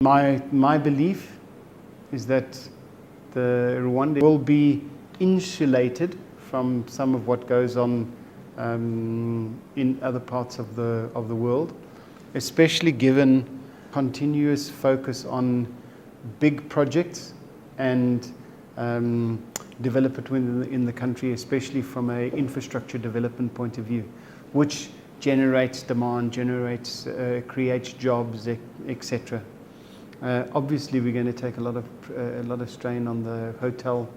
My belief is that the Rwanda will be insulated from some of what goes on in other parts of the world, especially given continuous focus on big projects and development in the country, especially from an infrastructure development point of view, which generates demand, creates jobs, etc. Obviously, we're going to take a lot of strain on the hotel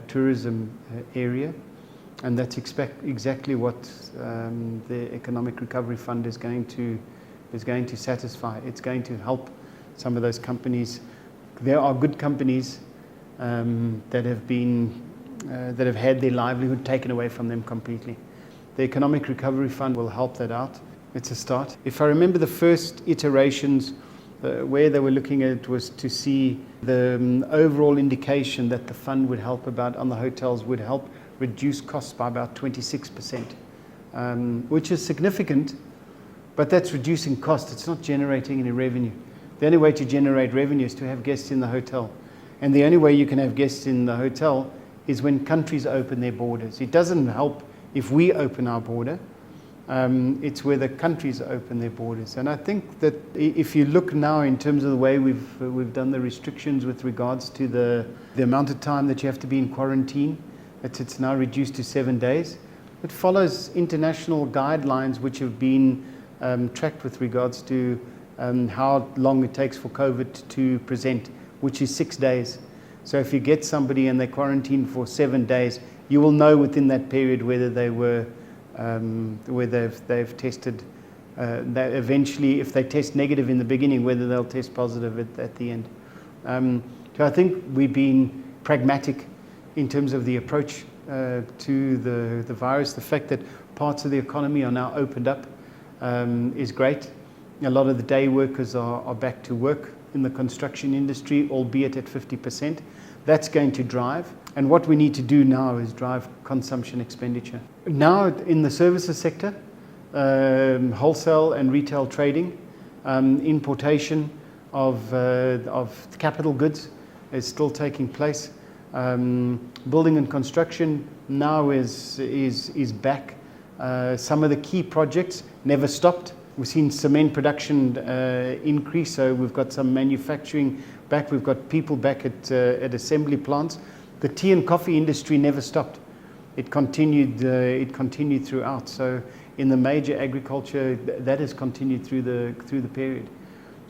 tourism area, and that's exactly what the Economic Recovery Fund is going to satisfy. It's going to help some of those companies. There are good companies that have had their livelihood taken away from them completely. The Economic Recovery Fund will help that out. It's a start. If I remember the first iterations, where they were looking at it was to see the overall indication that the fund would help on the hotels would help reduce costs by about 26%, which is significant, but that's reducing cost. It's not generating any revenue. The only way to generate revenue is to have guests in the hotel. And the only way you can have guests in the hotel is when countries open their borders. It doesn't help if we open our border. It's where the countries open their borders. And I think that if you look now in terms of the way we've done the restrictions with regards to the amount of time that you have to be in quarantine, it's now reduced to 7 days. It follows international guidelines which have been tracked with regards to how long it takes for COVID to present, which is 6 days. So if you get somebody and they quarantine for 7 days, you will know within that period whether they were where they've tested, that eventually, if they test negative in the beginning, whether they'll test positive at the end. So I think we've been pragmatic in terms of the approach to the virus. The fact that parts of the economy are now opened up is great. A lot of the day workers are back to work in the construction industry, albeit at 50%. That's going to drive. And what we need to do now is drive consumption expenditure. Now in the services sector, wholesale and retail trading, importation of capital goods is still taking place. Building and construction now is back. Some of the key projects never stopped. We've seen cement production increase, so we've got some manufacturing back. We've got people back at assembly plants. The tea and coffee industry never stopped. It continued throughout. So in the major agriculture, that has continued through the period.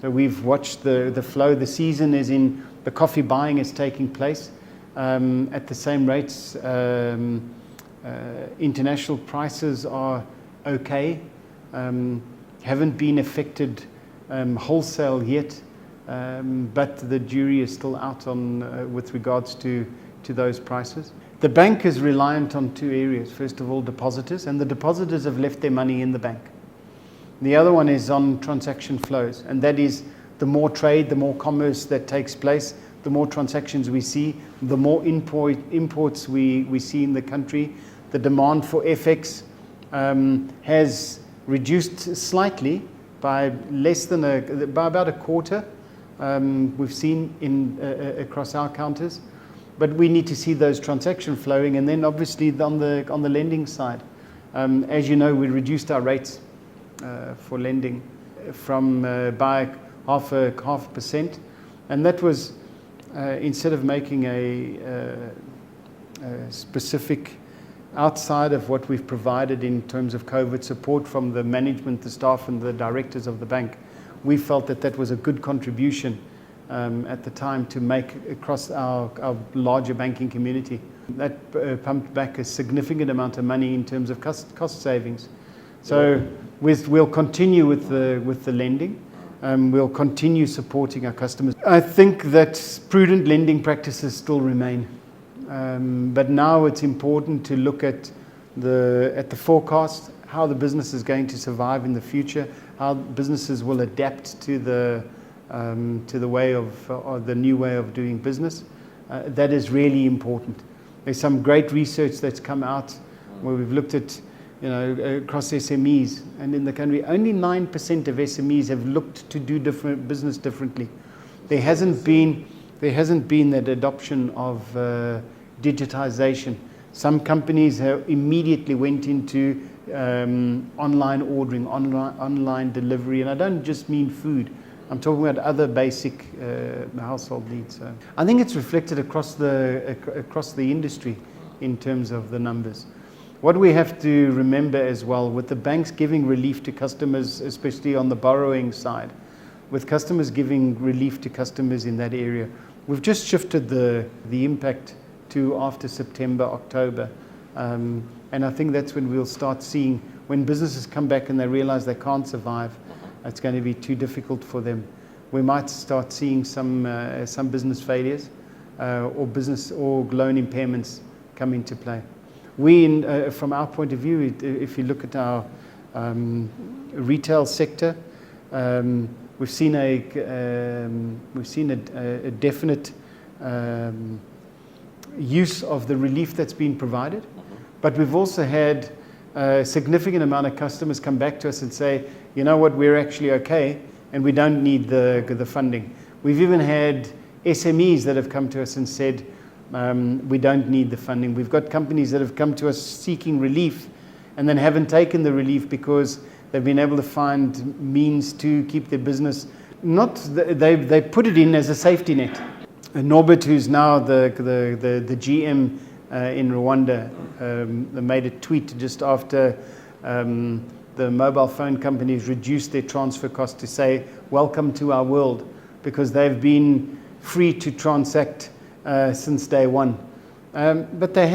So we've watched the flow. The season is in. The coffee buying is taking place at the same rates. International prices are okay. Haven't been affected wholesale yet, but the jury is still out on with regards to those prices. The bank is reliant on two areas. First of all, depositors, and the depositors have left their money in the bank. The other one is on transaction flows, and that is the more trade, the more commerce that takes place, the more transactions we see, the more imports we see in the country. The demand for FX has reduced slightly by by about a quarter. We've seen across our counters, but we need to see those transactions flowing, and then obviously on the lending side, as you know, we reduced our rates for lending from by half a percent, and that was instead of making a specific outside of what we've provided in terms of COVID support from the management, the staff and the directors of the bank. We felt that was a good contribution at the time to make across our larger banking community. That pumped back a significant amount of money in terms of cost savings. So we'll continue with the lending. We'll continue supporting our customers. I think that prudent lending practices still remain. But now it's important to look at the forecast, how the business is going to survive in the future, how businesses will adapt to the way of the new way of doing business. That is really important. There's some great research that's come out where we've looked at across SMEs. And in the country, only 9% of SMEs have looked to do different business differently. There hasn't been that adoption of digitization. Some companies have immediately went into online ordering, online delivery, and I don't just mean food. I'm talking about other basic household needs. So I think it's reflected across the industry in terms of the numbers. What we have to remember as well, with the banks giving relief to customers, especially on the borrowing side, with customers giving relief to customers in that area, we've just shifted the impact to after September, October. And I think that's when we'll start seeing, when businesses come back and they realize they can't survive, it's going to be too difficult for them. We might start seeing some business failures or loan impairments come into play. From our point of view, if you look at our retail sector, we've seen a definite use of the relief that's been provided, but we've also had a significant amount of customers come back to us and say, you know what, we're actually okay and we don't need the funding. We've even had SMEs that have come to us and said, we don't need the funding. We've got companies that have come to us seeking relief and then haven't taken the relief because they've been able to find means to keep their business. They put it in as a safety net. Norbert, who's now the GM in Rwanda, they made a tweet just after the mobile phone companies reduced their transfer cost to say, welcome to our world, because they've been free to transact since day one. But they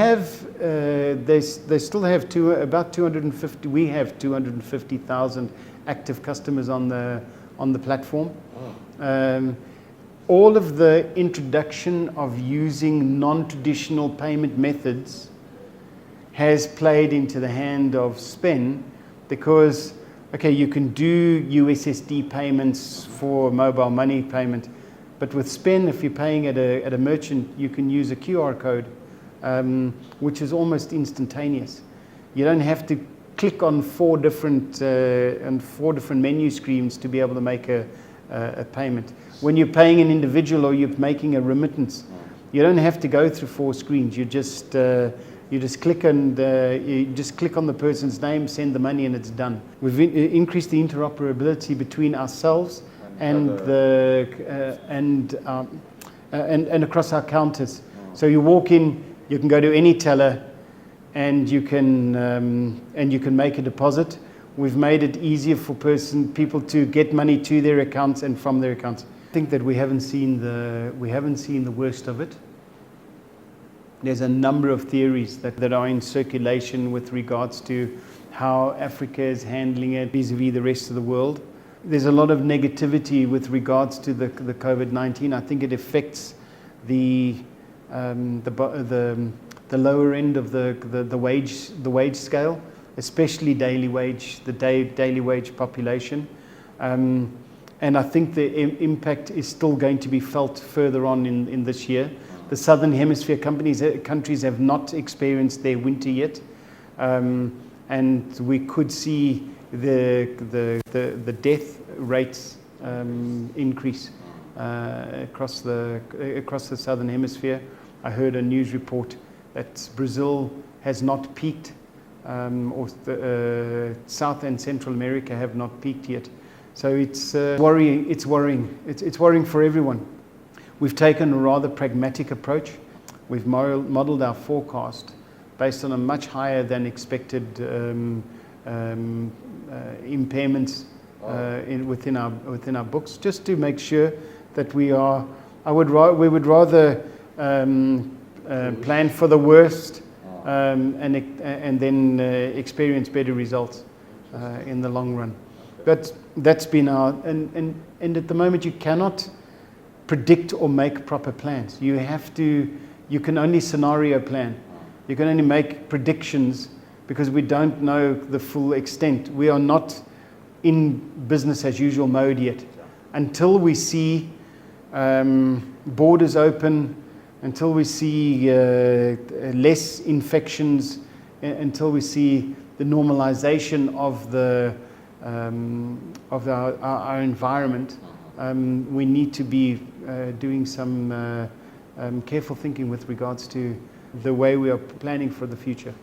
still have about 250. We have 250,000 active customers on the platform. All of the introduction of using non-traditional payment methods has played into the hand of Spen, because you can do USSD payments for mobile money payment. But with Spen, if you're paying at a merchant, you can use a QR code, which is almost instantaneous. You don't have to click on four different menu screens to be able to make a payment. When you're paying an individual or you're making a remittance, you don't have to go through four screens. You just click on the person's name, send the money, and it's done. We've increased the interoperability between ourselves and across our counters. So you walk in, you can go to any teller, and you can make a deposit. We've made it easier for people to get money to their accounts and from their accounts. I think that we haven't seen the worst of it. There's a number of theories that are in circulation with regards to how Africa is handling it vis-a-vis the rest of the world. There's a lot of negativity with regards to the COVID-19. I think it affects the lower end of the wage scale, especially daily wage population. And I think the impact is still going to be felt further on in this year. The Southern Hemisphere countries have not experienced their winter yet, and we could see the death rates increase across the Southern Hemisphere. I heard a news report that Brazil has not peaked, or South and Central America have not peaked yet. So it's worrying. It's worrying. It's worrying for everyone. We've taken a rather pragmatic approach. We've modeled our forecast based on a much higher than expected impairments within our books, just to make sure that we would rather plan for the worst and then experience better results in the long run. But that's been and at the moment you cannot predict or make proper plans. You can only scenario plan. You can only make predictions because we don't know the full extent. We are not in business as usual mode yet. Until we see borders open, until we see less infections, until we see the normalization of our environment, we need to be doing some careful thinking with regards to the way we are planning for the future.